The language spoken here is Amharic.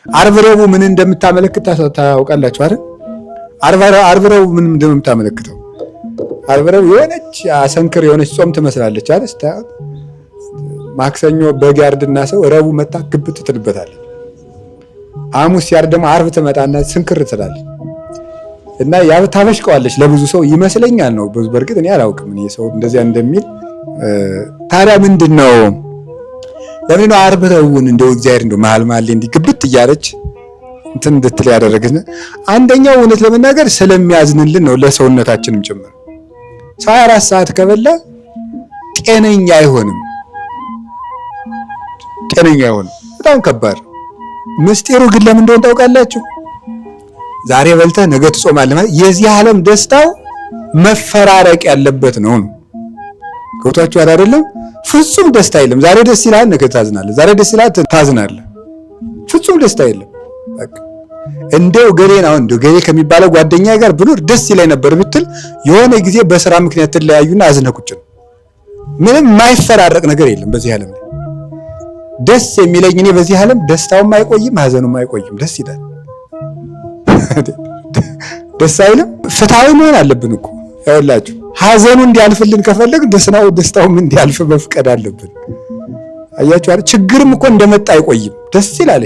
ዓርብ ረቡዕ ምን እንደምታመለክት ታውቃላችሁ አይደል? ዓርብ ረቡዕ ምን እንደምታመለክተው? ዓርብ ረቡዕ የሆነች አሰንክር የሆነች ጾም ትመስላለች አይደል? ስታያት ማክሰኞ በግ ያርድና ሰው ረቡዕ መጣ ግብት ትልበታለች። ሐሙስ ያርድ ደግሞ ዓርብ ትመጣና ስንክር ትላለች እና ያው ታበሽቀዋለች ለብዙ ሰው ይመስለኛል ነው። በርግጥ እኔ አላውቅም እኔ ሰው እንደዚያ እንደሚል። ታዲያ ምንድነው ለምን ነው ዓርብ ረቡዕን እንደው እግዚአብሔር እንደው መሀል እንዲህ ግብት እያለች እንትን እንድትል ያደረገን? አንደኛው እውነት ለመናገር ስለሚያዝንልን ነው ለሰውነታችንም ጭምር። 24 ሰዓት ከበላ ጤነኛ አይሆንም። በጣም ከባድ ምስጢሩ ግን ለምን እንደሆነ ታውቃላችሁ? ዛሬ በልተህ ነገ ትጾማለህ ማለት የዚህ ዓለም ደስታው መፈራረቅ ያለበት ነው። ገብቷችሁ አይደለም? ፍጹም ደስታ የለም። ዛሬ ደስ ይላል፣ ነገ ታዝናለህ። ዛሬ ደስ ይላል፣ ታዝናለህ። ፍጹም ደስታ የለም። በቃ እንደው ገሌን አሁን እንደው ገሌ ከሚባለው ጓደኛ ጋር ብኖር ደስ ይላይ ነበር ብትል የሆነ ጊዜ በስራ ምክንያት ተለያዩና አዝነህ ቁጭ ነው። ምንም የማይፈራረቅ ነገር የለም በዚህ ዓለም ላይ። ደስ የሚለኝ እኔ በዚህ ዓለም ደስታውም አይቆይም ሀዘኑም አይቆይም። ደስ ይላል። ደስ አይልም? ፍትሃዊ መሆን አለብን እኮ ያውላችሁ። ሀዘኑ እንዲያልፍልን ከፈለግ ደስታውም እንዲያልፍ መፍቀድ አለብን። አያችሁ አይደል? ችግርም እኮ እንደመጣ አይቆይም። ደስ ይላል።